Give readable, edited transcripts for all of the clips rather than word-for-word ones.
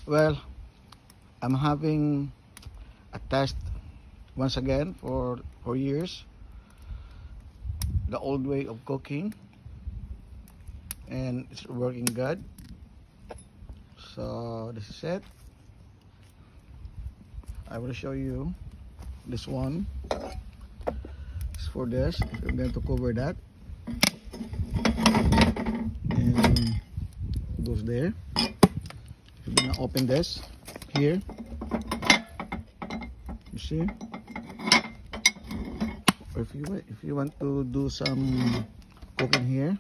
Well, I'm having a test once again for 4 years, the old way of cooking, and it's working good. So this is it. I will show you this one. It's for this. I'm going to cover that, and goes there. I'm gonna open this here. You see, or if you want to do some cooking here,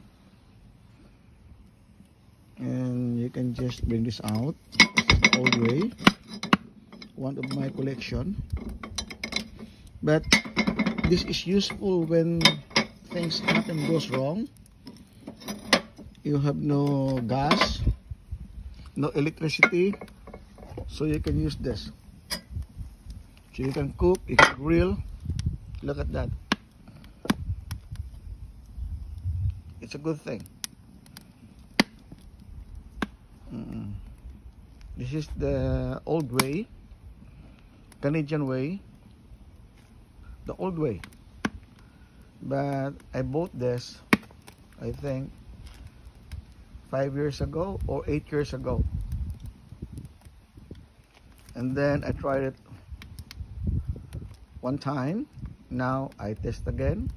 and you can just bring this out. This is the old way, one of my collection, but this is useful when things goes wrong. You have no gas, no electricity, so you can use this. So you can cook, you can grill. Look at that. It's a good thing. This is the old way, Canadian way, the old way. But I bought this, I think, 5 years ago or 8 years ago. And then I tried it one time. Now I test again.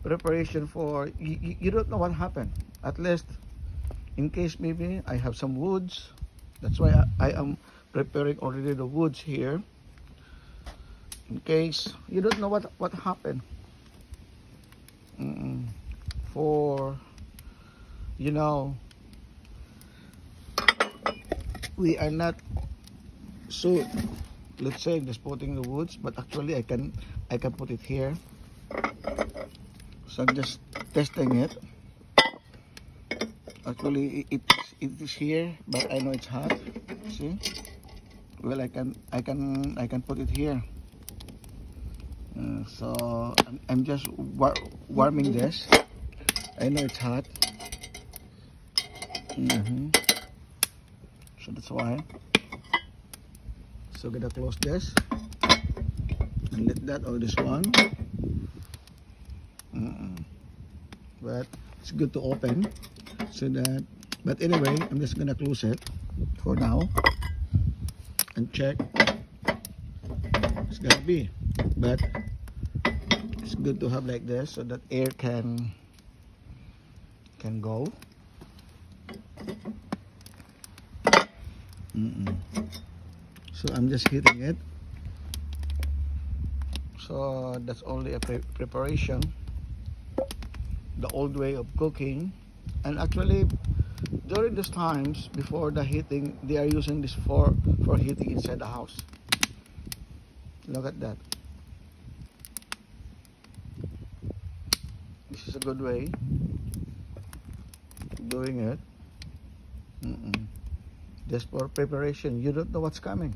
Preparation for, you don't know what happened. At least, in case maybe I have some woods. That's why I am preparing already the woods here. In case you don't know what happened. For, you know, we are not so, let's say, just putting the woods, but actually I can put it here. So I'm just testing it. Actually it is here, but I know it's hot. See, well, I can put it here. So I'm just warming this. I know it's hot. So that's why. So gonna close this and let that or this one. But it's good to open so that. But anyway, I'm just gonna close it for now and check. It's gonna be, but it's good to have like this so that air can go. So I'm just heating it. So that's only a preparation, the old way of cooking. And actually during these times before the heating, they are using this for heating inside the house. Look at that. This is a good way of doing it. Just for preparation. You don't know what's coming.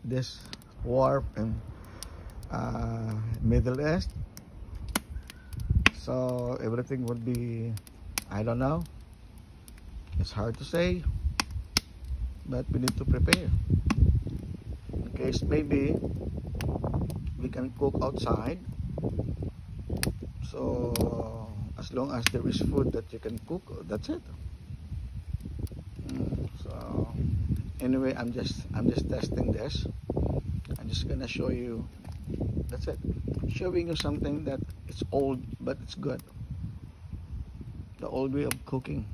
This war in Middle East, so everything would be, I don't know, it's hard to say, but we need to prepare in case maybe we can cook outside. So as long as there is food that you can cook, that's it. So anyway, I'm just testing this. I'm just gonna show you. That's it. Showing you something that it's old but it's good. The old way of cooking.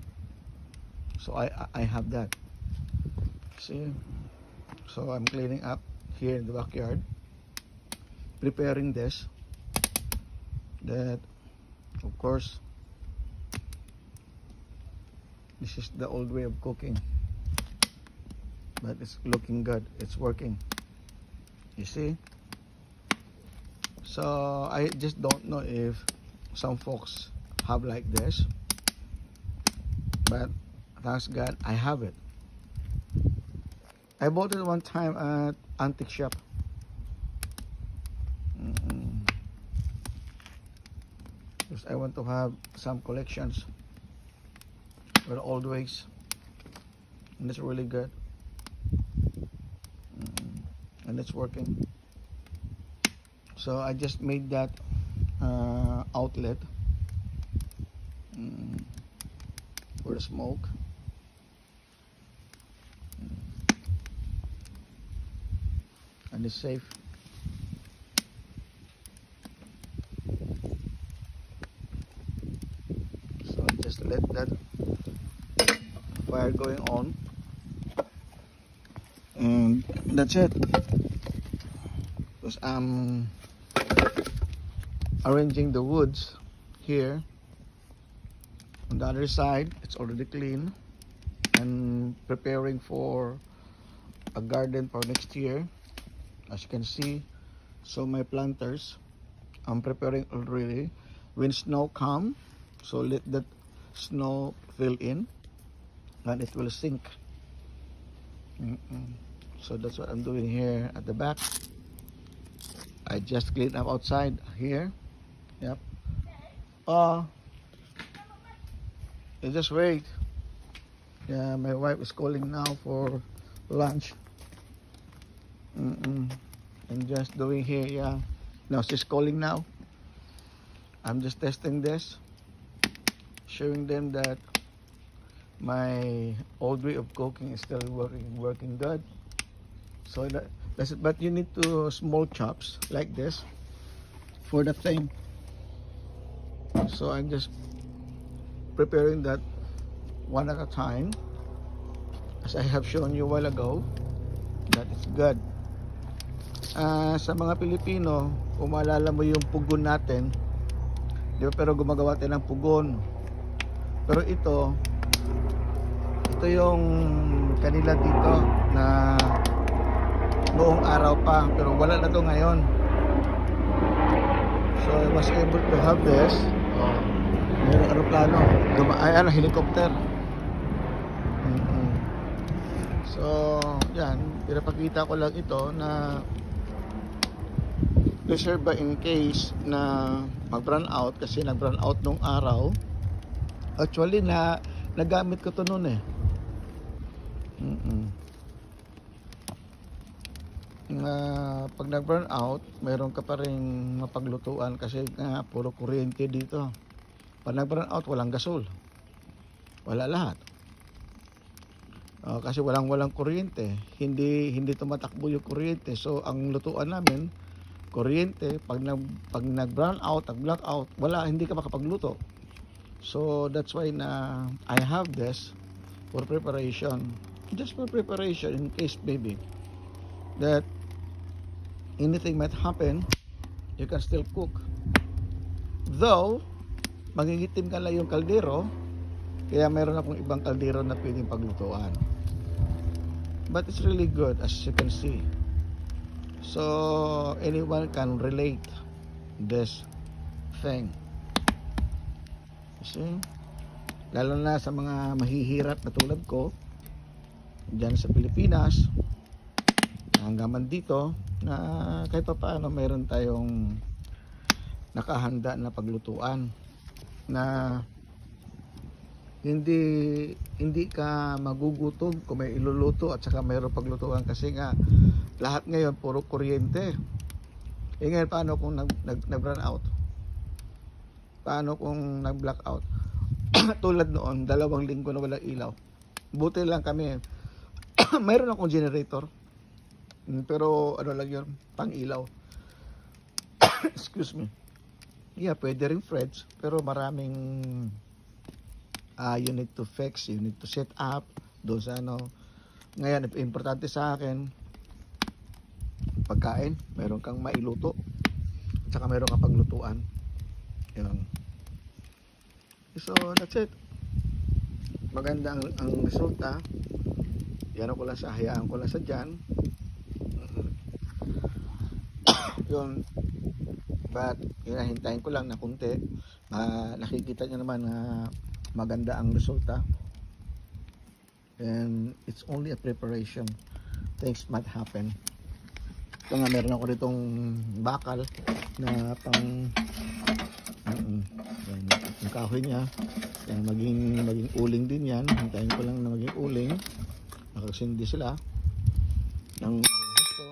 So I have that. See. So I'm cleaning up here in the backyard, preparing this. That, of course, this is the old way of cooking, but it's looking good. It's working. You see. So I just don't know if some folks have like this, but thanks God I have it. I bought it one time at antique shop. Because I want to have some collections. with always, and it's really good. And it's working. So I just made that outlet for the smoke. And it's safe. So just let that fire going on, and that's it. Because I'm arranging the woods here. On the other side, it's already clean, and preparing for a garden for next year. As you can see, so my planters, I'm preparing already. When snow comes, so let that snow fill in, and it will sink. So that's what I'm doing here at the back. I just cleaned up outside here. Yep. You just wait. Yeah, my wife is calling now for lunch. I'm just doing here, yeah. No, she's calling now. I'm just testing this, showing them that my old way of cooking is still working good. So that's it. But you need to small chops like this for the thing. So I'm just preparing that one at a time, as I have shown you a while ago. That is good. Sa mga Pilipino, kung maalala mo yung pugon natin, di ba, pero gumagawa tayo ng pugon. Pero ito yung kanila dito na noong araw pa, pero wala na to ngayon. So I was able to have this. May aeroplano, helicopter. So yan, pinapakita ko lang ito na reserve ba in case na mag-run out, kasi nag-run out nung araw. Actually nagamit ko to noon eh. Pag nag-burn out, mayroon ka pa rin mapaglutuan kasi nga puro kuryente dito. Pag nag-burn out, walang gasol, wala lahat. Kasi walang kuryente, hindi tumatakbo yung kuryente. So ang lutuan namin kuryente. Pag nag-burn out, nag-black out, wala, hindi ka makapagluto. So that's why na I have this for preparation, just for preparation in case maybe that anything might happen, you can still cook. Though magigitim ka lang yung kaldero, kaya mayroon akong ibang kaldero na pwedeng paglutuan. But it's really good, as you can see. So anyone can relate this thing. You see? Lalo na sa mga mahihirap na tulad ko dyan sa Pilipinas, hanggang man dito, na kahit pa paano mayroon tayong nakahanda na paglutuan na hindi ka magugutom kung may iluluto at saka mayroon paglutuan, kasi nga lahat ngayon puro kuryente. Ngayon paano kung nag-run out? Paano kung nag-black out? Tulad noon, 2 linggo na walang ilaw. Buti lang kami mayroon akong generator, pero ano lang yun, pang ilaw. Excuse me. Yeah, pwede rin threads, pero maraming you need to fix, you need to set up doon sa ano. Ngayon, importante sa akin pagkain, meron kang mailuto at saka meron kang paglutuan. Yun. So that's it. Maganda ang resulta. Yan ko lang sa, hayaan ko lang sa dyan. Yun. But hinahintayin ko lang na kunti. Nakikita nyo naman na maganda ang resulta, and it's only a preparation. Things might happen. Ito nga, meron ako ditong bakal na pang yung kahoy niya. Kaya maging uling din yan. Hintayin ko lang na maging uling. Nakasindi sila ng gusto.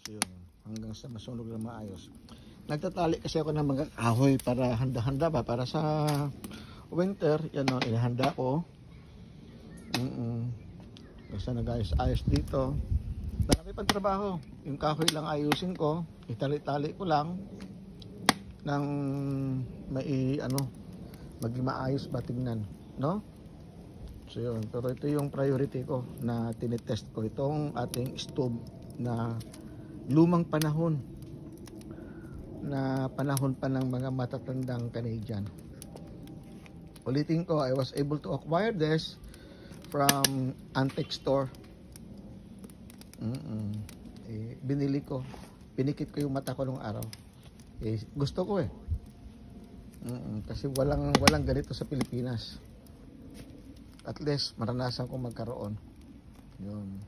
So yun, hanggang sa masunog na maayos. Nagtatali kasi ako ng mga kahoy para handa-handa ba para sa winter. Yan o, inahanda ko. Basta nag-ayos-ayos dito. Marami pang trabaho. Yung kahoy lang ayusin ko. Itali-tali ko lang ng maging maayos ba tingnan, no? So yun, pero ito yung priority ko na tinitest ko. Itong ating stove na lumang panahon, na panahon pa ng mga matatandang Canadian. Ulitin ko, I was able to acquire this from antique store. Binili ko, pinikit ko yung mata ko nung araw. Gusto ko kasi walang ganito sa Pilipinas. At least maranasan ko magkaroon. Yun.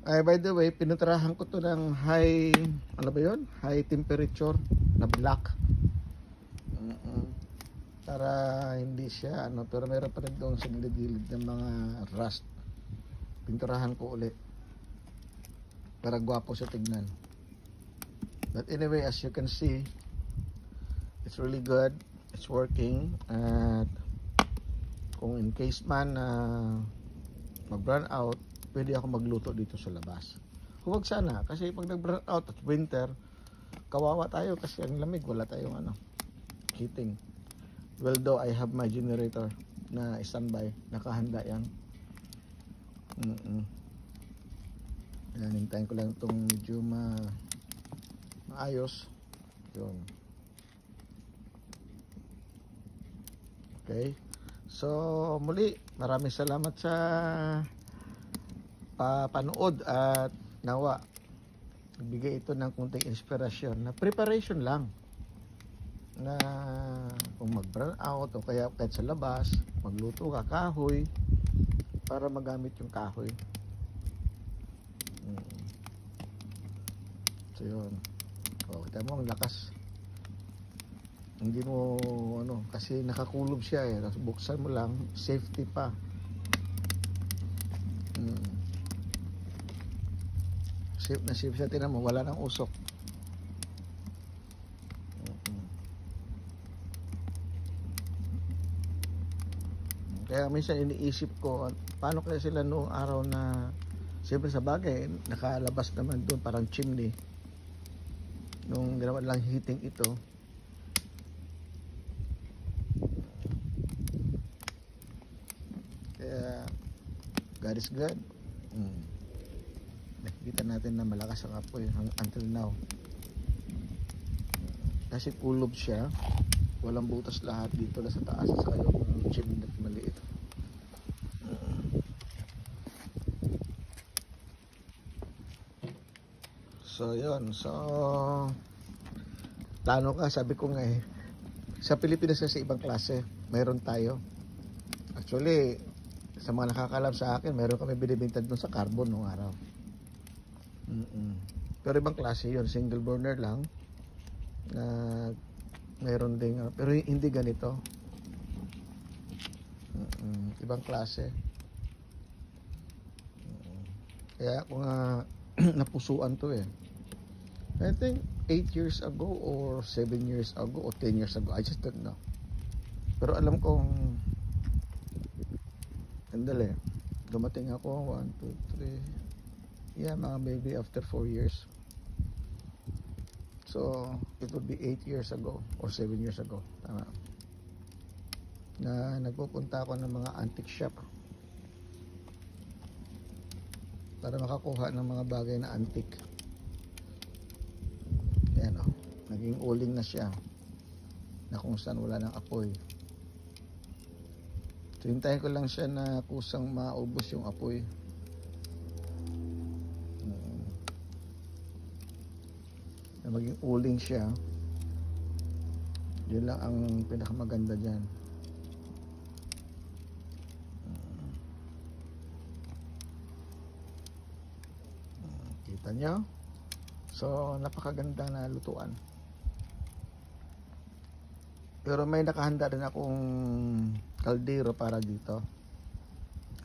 By the way, pinutrahan ko to ng high, ano ba yun? High temperature na black. Para hindi siya, pero meron pa rin doon sa gilid-gilid ng mga rust. Pinturahan ko ulit. Para gwapo sa tignan. But anyway, as you can see, it's really good. It's working. At kung in case man mag-burn out, pwede ako magluto dito sa labas. Huwag sana, kasi pag nag-burn out at winter, kawawa tayo kasi ang lamig, wala tayong heating. Well, though I have my generator na standby, nakahanda yan. Yan, hintayin ko lang itong medyo maayos. Yun. Okay. So, muli, maraming salamat sa panood at nawa nagbigay ito ng kunting inspirasyon na preparation lang na kung mag-burn out o kaya kahit sa labas magluto ka kahoy para magamit yung kahoy. So yun, kita mo ang lakas, hindi mo kasi nakakulob siya tapos buksan mo lang, safety pa. Safe na safe siya, tinan mo, wala nang usok. Kaya minsan iniisip ko, paano kaya sila noong araw na, siyempre sa bagay, nakalabas naman doon parang chimney. Nung ginawa lang heating ito. Kaya, God is good. Nakikita natin na malakas ang apoy until now. Kasi kulob siya. Walang butas lahat dito na sa taas sa yung chimney na maliit. So yun, so plano ka, sabi ko nga sa Pilipinas sa ibang klase mayroon tayo. Actually sa mga nakakalam sa akin, mayroon kami binibintad doon sa carbon nung araw. Pero ibang klase yun, single burner lang na mayroon ding pero hindi ganito. Ibang klase. Kaya kung napusuan to I think 8 years ago or 7 years ago or 10 years ago, I just don't know. Pero alam kong andali, dumating ako 1, 2, 3 mga maybe after 4 years. So it would be 8 years ago or 7 years ago, tama, na nagpupunta ako ng mga antique shop para makakuha ng mga bagay na antique. Ayan naging uling na siya na kung saan wala ng apoy. So hintayin ko lang siya na kusang maubos yung apoy. Na maging uling siya. Yun lang ang pinakamaganda dyan. Kita nyo? So napakaganda na lutuan. Pero may nakahanda din akong kaldero para dito.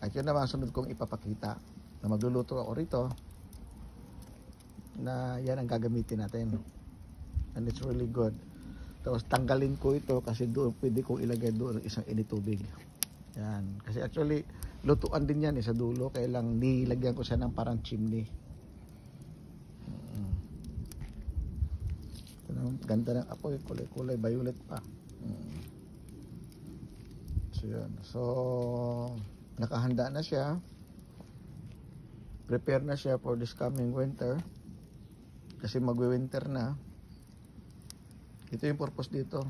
At yun naman sunod kong ipapakita na magluluto ako rito, na yan ang gagamitin natin. And it's really good. Tapos tanggalin ko ito kasi doon pwede kong ilagay doon isang initubig. Yan. Kasi actually lutuan din yan sa dulo, kaya lang nilagyan ko siya ng parang chimney. Ganda ng apoy, kulay-kulay, violet pa. So yun. So nakahanda na siya. Prepare na siya for this coming winter. Kasi magwi-winter na. Ito yung purpose dito.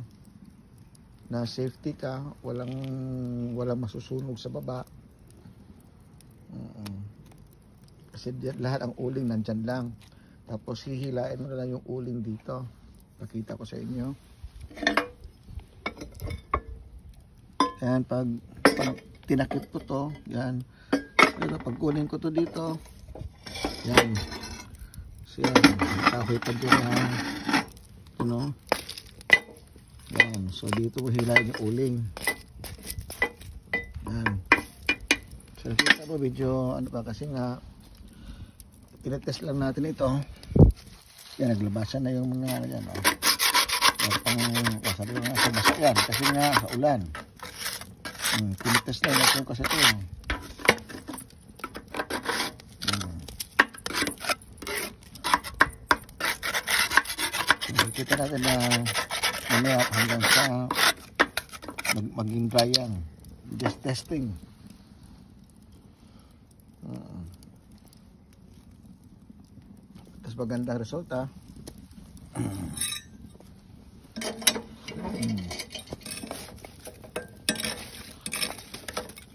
Na safety ka, walang masusunog sa baba. Kasi lahat ang uling nandyan lang. Tapos hihilain mo na lang yung uling dito. Pakita ko sa inyo. Ayan, pag tinakip ko to, yan. Pero pag kunin ko to dito, yan. So yan, kahoy pa dyan na, ano. Yan, so dito ko hilain yung uling. Yan. So kita mo medyo, ano pa, kasi nga, tinetest lang natin ito. Yan, naglabasan na yung mga, yan, o. Sabi ko nga, basa yan, kasi nga, sa ulan. Tinetest na natin kasi ito. Kita natin na mamaya hanggang sa maging dry yan. Just testing. Tapos magandang resulta.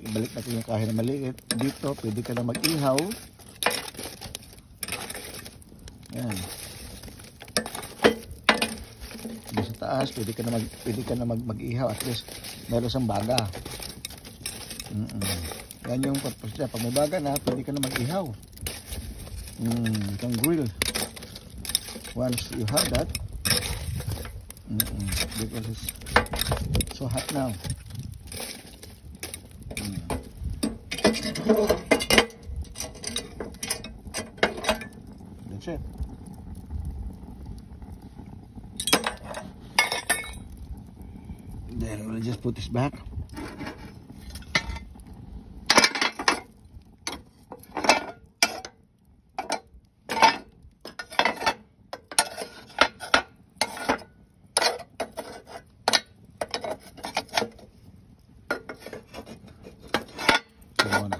Ibalik natin yung kahoy na maliit. Dito pwede ka na mag-ihaw. Yan. Sa taas pwede ka na mag-ihaw, at least meron siyang baga. Yan yung purpose niya. Pag may baga na, pwede ka na mag-ihaw. You can grill. Once you have that, because it's so hot now. That's it. Then we'll just put this back.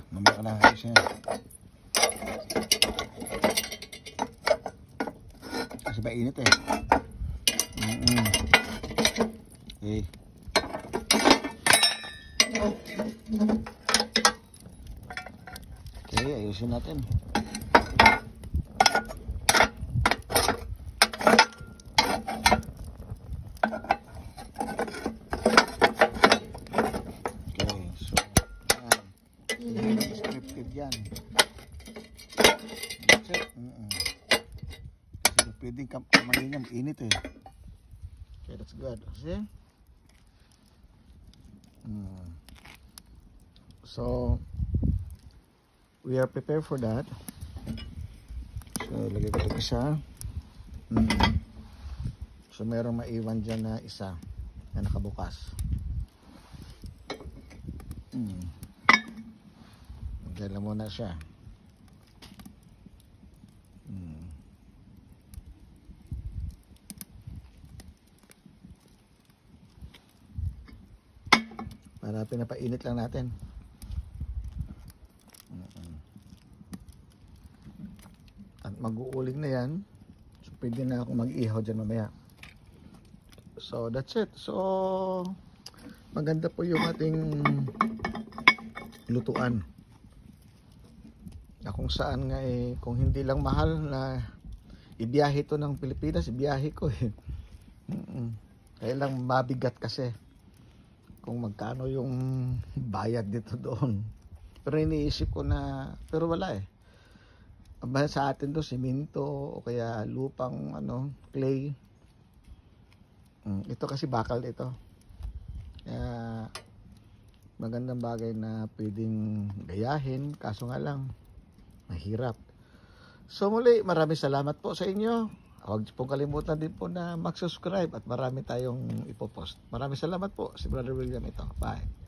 Mamaya ka na ayos yan. Kasi ba init eh. Okay. Okay, ayusin natin. Scripted yan. That's it. Kasi pwedeng kamay niya mainit eh. Okay, that's good. See? So we are prepared for that. So lagay ko ito isa. So merong maiwan dyan na isa na nakabukas. Diyan lang muna siya. Para pinapainit lang natin. At mag-uuling na yan. So pwede na ako mag-ihaw dyan mamaya. So that's it. So maganda po yung ating lutuan. Kung saan nga eh, kung hindi lang mahal na ibiyahe to ng Pilipinas, ibiyahe ko eh. Kaya lang mabigat kasi kung magkano yung bayad dito doon. Pero iniisip ko na, pero wala eh. Sa atin to, simento o kaya lupang ano, clay. Ito kasi bakal ito. Kaya magandang bagay na pwedeng gayahin, kaso nga lang mahirap. So muli, maraming salamat po sa inyo. Huwag pong kalimutan din po na mag-subscribe at marami tayong ipopost. Maraming salamat po. Si Brother William ito. Bye.